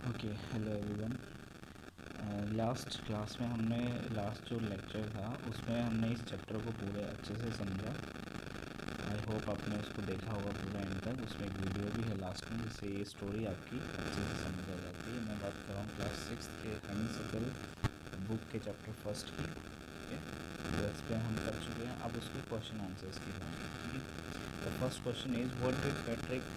Okay, hello everyone. Last class में हमने last जो लेक्चर था उसमें हमने इस चैप्टर को पूरे अच्छे से समझा। आई होप आपने उसको देखा होगा पूरा एंड तक। उसमें एक वीडियो भी है लास्ट में, जिससे ये स्टोरी आपकी अच्छे से समझ आ जाती है। मैं बात कर रहा हूँ क्लास 6 के हनीसिकल बुक के चैप्टर फर्स्ट की। ठीक है, तो इस पर हम कर चुके हैं। अब उसके क्वेश्चन आंसर्स की बात है। ठीक है, the first question is what did Patrick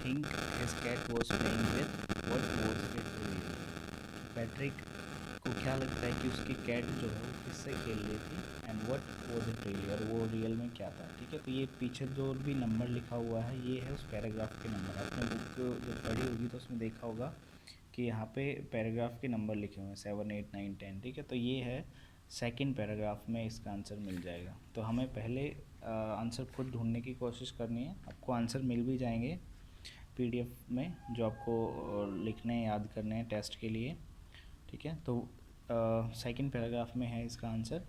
think his cat was playing with, what was it really. Patrick को क्या लगता है कि उसकी कैट जो है वो किससे खेल रही थी, and what was it really, और वो रियल में क्या था। ठीक है, तो ये पीछे जो भी नंबर लिखा हुआ है ये है उस पैराग्राफ के नंबर। आपने बुक जब पढ़ी होगी तो उसमें देखा होगा कि यहाँ पे पैराग्राफ के नंबर लिखे हुए हैं 7, 8, 9, 10। ठीक है, तो ये है सेकंड पैराग्राफ में इसका आंसर मिल जाएगा। तो हमें पहले आंसर खुद ढूंढने की कोशिश करनी है। आपको आंसर मिल भी जाएंगे पीडीएफ में, जो आपको लिखने याद करने हैं टेस्ट के लिए। ठीक है, तो सेकंड पैराग्राफ में है इसका answer.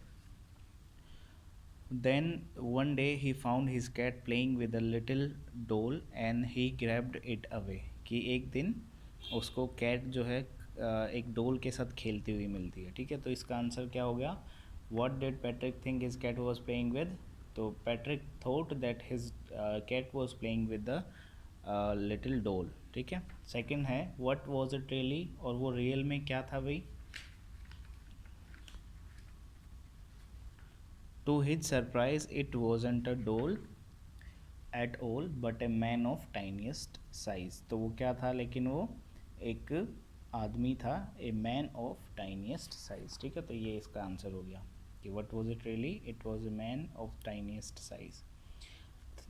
Then one day he found his cat playing with a little doll and he grabbed it away. कि एक दिन उसको कैट जो है एक डोल के साथ खेलती हुई मिलती है। ठीक है, तो इसका आंसर क्या हो गया, what did Patrick think his cat was playing with. तो Patrick thought that his cat was playing with the little doll. ठीक है, सेकंड है व्हाट वाज इट रियली, और वो रियल में क्या था भाई। To his surprise it wasn't a doll at all but a man of tiniest size. तो वो क्या था, लेकिन वो एक आदमी था, a man of tiniest size. ठीक है, तो ये इसका आंसर हो गया कि what was it really, it was a man of tiniest size.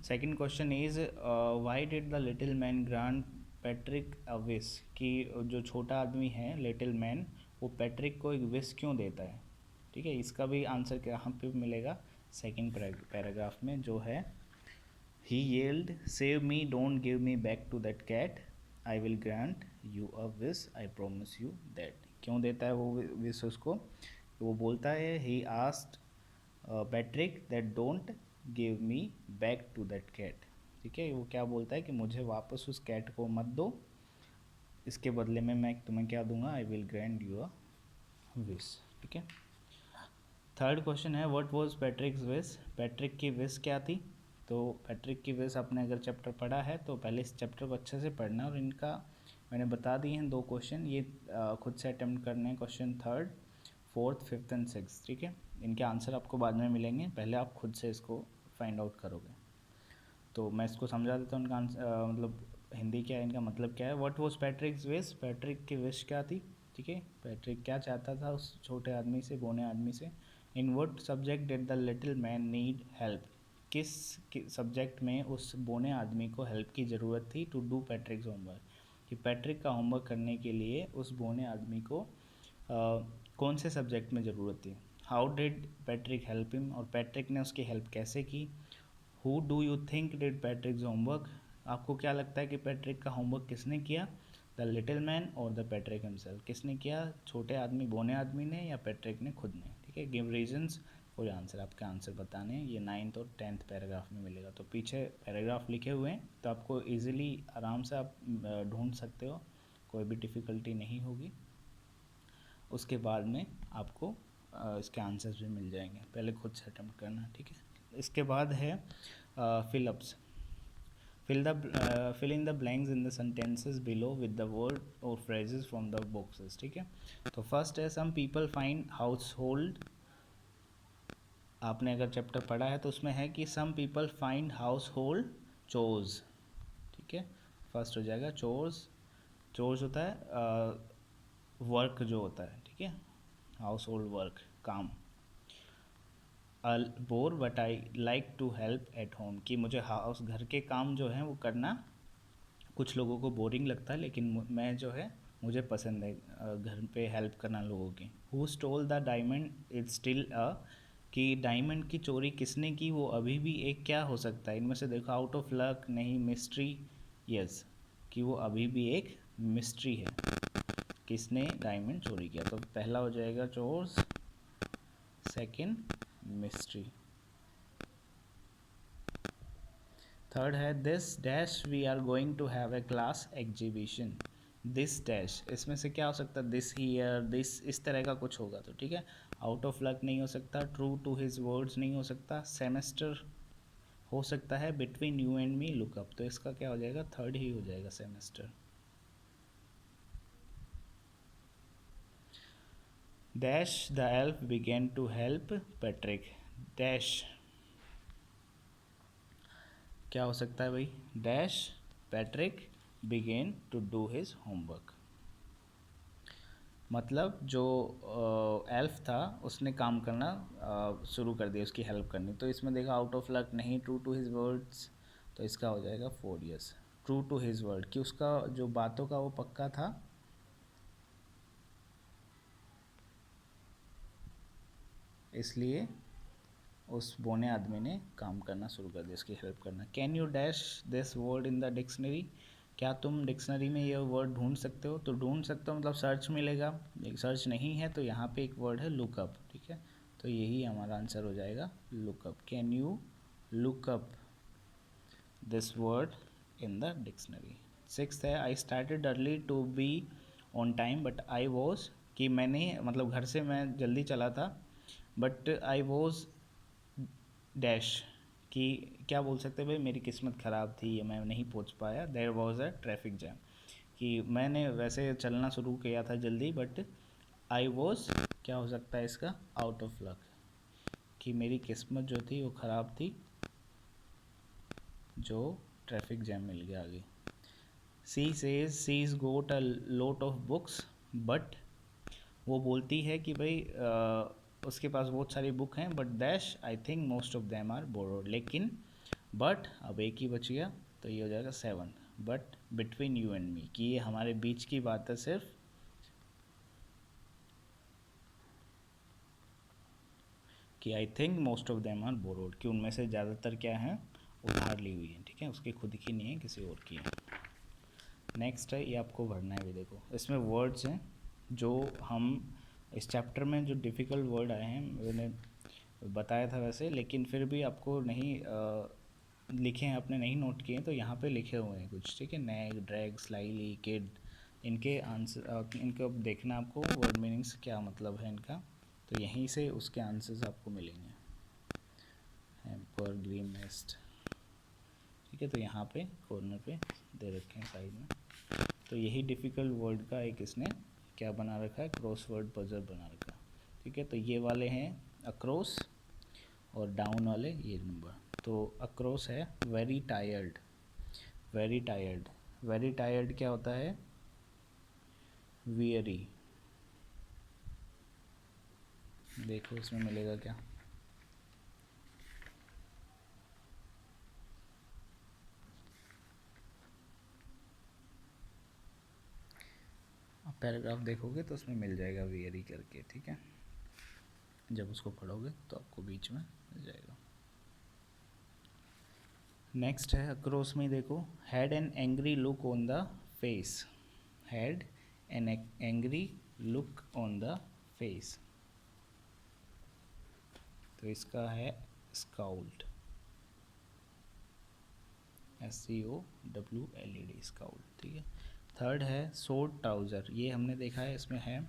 Second question is why did the little man grant Patrick a wish. कि जो छोटा आदमी है लिटिल मैन, वो पैट्रिक को एक विश क्यों देता है। ठीक है, इसका भी आंसर कहाँ पे मिलेगा, सेकंड पैराग्राफ में, जो है he yelled save me, don't give me back to that cat, I will grant you a wish, I promise you that. क्यों देता है वो विश उसको, वो बोलता है he asked Patrick that don't give me back to that cat. ठीक है, वो क्या बोलता है कि मुझे वापस उस कैट को मत दो, इसके बदले में मैं तुम्हें क्या दूंगा, आई will grant you a wish. ठीक है, थर्ड क्वेश्चन है व्हाट वाज पैट्रिक्स विश। पैट्रिक की विश क्या थी। तो पैट्रिक की विश आपने अगर चैप्टर पढ़ा है तो पहले इस चैप्टर को अच्छे से पढ़ना, और इनका मैंने बता दिए हैं दो क्वेश्चन, ये खुद से अटेम्प्ट करने हैं, question third, fourth, fifth and six. ठीक है, इनके आंसर आपको बाद में मिलेंगे, पहले आप खुद से इसको फाइंड आउट करोगे। तो मैं इसको समझा देता हूँ, इनका आंसर मतलब हिंदी क्या है, इनका मतलब क्या है। व्हाट वाज पैट्रिक्स विश, पैट्रिक की विश क्या थी। ठीक है, पैट्रिक क्या चाहता था उस छोटे आदमी से, बोने आदमी से। In what subject did the little man need help. किस सब्जेक्ट में उस बोने आदमी को हेल्प की ज़रूरत थी, टू डू पैट्रिक्स होमवर्क, कि पैट्रिक का होमवर्क करने के लिए उस बोने आदमी को कौन से सब्जेक्ट में ज़रूरत थी। How did Patrick help him, और पैट्रिक ने उसकी हेल्प कैसे की। Who do you think did पैट्रिक्स homework, आपको क्या लगता है कि पैट्रिक का होमवर्क किसने किया, द लिटिल मैन और द पैट्रिक हिमसेल्फ, किसने किया, छोटे आदमी बोने आदमी ने या पैट्रिक ने खुद ने। ठीक है, गिव रीजंस फॉर आंसर, आपके आंसर बताने हैं। ये 9th और 10th पैराग्राफ में मिलेगा, तो पीछे पैराग्राफ लिखे हुए हैं, तो आपको ईजिली आराम से आप ढूंढ सकते हो, कोई भी डिफ़िकल्टी नहीं होगी। उसके बाद में आपको इसके आंसर्स भी मिल जाएंगे, पहले खुद से अटेम्प्ट करना। ठीक है, इसके बाद है fill-ups. fill in the blanks in the sentences below with the word or phrases from the boxes। ठीक है, तो फर्स्ट है some people find household। आपने अगर चैप्टर पढ़ा है तो उसमें है कि some people find household chores। ठीक है, फर्स्ट हो जाएगा chores। chores होता है वर्क जो होता है। ठीक है, हाउस होल्ड वर्क, काम। Bore but I like to help at home, कि मुझे हाउस घर के काम जो हैं वो करना कुछ लोगों को बोरिंग लगता है, लेकिन मैं जो है मुझे पसंद है घर पे हेल्प करना लोगों की। Who stole the diamond is still a, कि डायमंड की चोरी किसने की, वो अभी भी एक क्या हो सकता है, इनमें से देखो, आउट ऑफ लक, नहीं, मिस्ट्री, यस, कि वो अभी भी एक मिस्ट्री है, किसने डायमंड चोरी किया। तो पहला हो जाएगा चोर्स, सेकंड मिस्ट्री। थर्ड है this dash we are going to have a class exhibition, this dash, इसमें से क्या हो सकता है, दिस ईयर, दिस, इस तरह का कुछ होगा तो ठीक है। आउट ऑफ लक नहीं हो सकता, ट्रू टू हिज वर्ड्स नहीं हो सकता, सेमेस्टर हो सकता है, between you and me look up, तो इसका क्या हो जाएगा, थर्ड ही हो जाएगा, semester. Dash the elf begin to help Patrick, dash क्या हो सकता है भाई, dash Patrick begin to do his homework, मतलब जो एल्फ था उसने काम करना शुरू कर दिया, उसकी हेल्प करनी, तो इसमें देखा आउट ऑफ लक नहीं, ट्रू टू हिज वर्ड्स, तो इसका हो जाएगा 4 years। True to his word कि उसका जो बातों का वो पक्का था, इसलिए उस बोने आदमी ने काम करना शुरू कर दिया, उसकी हेल्प करना। Can you dash this word in the dictionary, क्या तुम डिक्शनरी में ये वर्ड ढूंढ सकते हो, तो ढूंढ सकते हो मतलब सर्च मिलेगा, एक सर्च नहीं है तो यहाँ पे एक वर्ड है लुकअप, ठीक है, तो यही हमारा आंसर हो जाएगा look up. Can you look up this word in the dictionary. Sixth है, I started early to be on time but I was, कि मैंने मतलब घर से मैं जल्दी चला था, बट आई वॉज डैश, कि क्या बोल सकते हैं भाई, मेरी किस्मत ख़राब थी, ये मैं नहीं पहुंच पाया, there was a traffic jam, कि मैंने वैसे चलना शुरू किया था जल्दी, बट आई वॉज, क्या हो सकता है इसका, आउट ऑफ लक, कि मेरी किस्मत जो थी वो ख़राब थी, जो ट्रैफिक जैम मिल गया आगे। She says she is got a lot of books but, वो बोलती है कि भाई उसके पास बहुत सारी बुक हैं, but dash I think most of them are borrowed, लेकिन बट अब एक ही बच गया, तो ये हो जाएगा 7, but between you and me, कि ये हमारे बीच की बात है सिर्फ, कि I think most of them are borrowed, कि उनमें से ज़्यादातर क्या हैं, उधार ली हुई है, ठीक है, उसकी खुद की नहीं है, किसी और की है। नेक्स्ट है, ये आपको भरना है भी, देखो इसमें वर्ड्स हैं जो हम इस चैप्टर में जो डिफ़िकल्ट वर्ड आए हैं, मैंने बताया था वैसे, लेकिन फिर भी आपको नहीं लिखे हैं, आपने नहीं नोट किए, तो यहाँ पे लिखे हुए हैं कुछ, ठीक है, नैग, ड्रैग, स्लाइली, किड, इनके आंसर, इनको अब देखना आपको वर्ड मीनिंग्स क्या मतलब है इनका, तो यहीं से उसके आंसर्स आपको मिलेंगे। हैम्पर, ग्रीन नेस्ट, ठीक है, तो यहाँ पे कॉर्नर पे दे रखे हैं साइड में, तो यही डिफ़िकल्ट वर्ड का एक इसने क्या बना रखा है, क्रॉसवर्ड पजल बना रखा है, ठीक है, तो ये वाले हैं अक्रॉस, और डाउन वाले ये नंबर, तो अक्रॉस है very tired, very tired, very tired क्या होता है, वियरी, देखो इसमें मिलेगा क्या, पैराग्राफ देखोगे तो उसमें मिल जाएगा वियरी करके, ठीक है, जब उसको पढ़ोगे तो आपको बीच में मिल जाएगा। नेक्स्ट है अक्रॉस में, देखो had an angry look on the face, had an angry look on the face, तो इसका है स्काउल्ड, SCOWLED, स्काउल्ड, ठीक है। थर्ड है शॉर्ट ट्राउज़र, ये हमने देखा है, इसमें है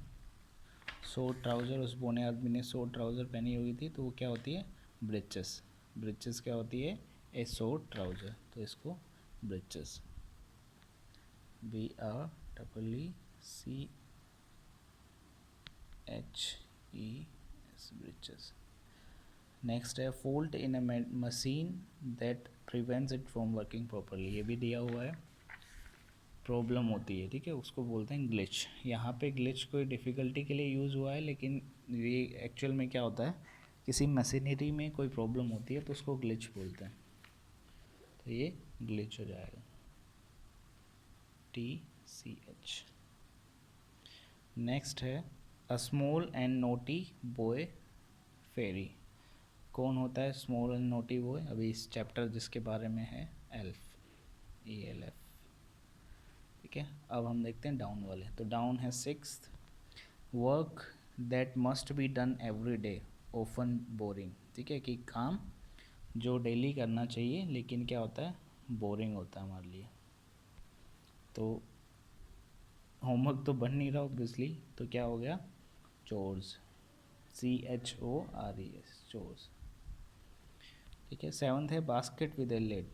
शॉर्ट ट्राउज़र, उस बोने आदमी ने शॉर्ट ट्राउज़र पहनी हुई थी, तो वो क्या होती है, ब्रिचेस, ब्रिचेस क्या होती है, ए शॉर्ट ट्राउज़र, तो इसको ब्रिचेस, BREECHES, ब्रिचेस। नेक्स्ट है fault in a machine that prevents it from working properly, ये भी दिया हुआ है, प्रॉब्लम होती है, ठीक है, उसको बोलते हैं ग्लिच, यहाँ पे ग्लिच कोई डिफ़िकल्टी के लिए यूज़ हुआ है, लेकिन ये एक्चुअल में क्या होता है, किसी मशीनरी में कोई प्रॉब्लम होती है तो उसको ग्लिच बोलते हैं, तो ये ग्लिच हो जाएगा, TCH। नेक्स्ट है a small and naughty boy fairy, कौन होता है स्मॉल एंड नोटी बॉय, अभी इस चैप्टर जिसके बारे में है, एल्फ, ELF, ठीक है। अब हम देखते हैं डाउन वाले, तो डाउन है sixth, work that must be done every day often boring, ठीक है, कि काम जो डेली करना चाहिए लेकिन क्या होता है, बोरिंग होता है हमारे लिए, तो होमवर्क तो बन नहीं रहा ऑब्वियसली, तो क्या हो गया, चोर्स, CHORES, चोर्स। ठीक है। 7th है बास्केट विद ए लिड,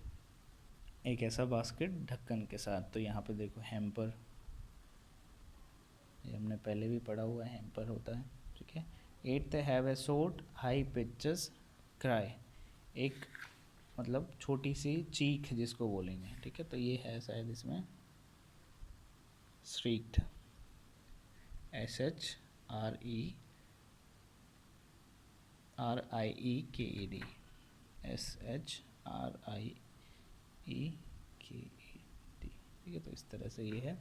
एक ऐसा बास्केट ढक्कन के साथ। तो यहाँ पे देखो हैम्पर, ये हमने पहले भी पढ़ा हुआ है, हैम्पर होता है। ठीक है। 8th have a short high pitches cry, एक मतलब छोटी सी चीख जिसको बोलेंगे। ठीक है, तो ये है शायद इसमें श्रीक्ड, SHREIEKED, SHRIEKED। ठीक है, तो इस तरह से ये है,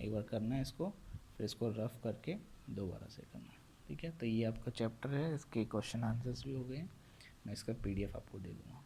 एक बार करना है इसको, फिर इसको रफ करके दोबारा से करना। ठीक है, तो ये आपका चैप्टर है, इसके क्वेश्चन आंसर्स भी हो गए हैं, मैं इसका PDF आपको दे दूँगा।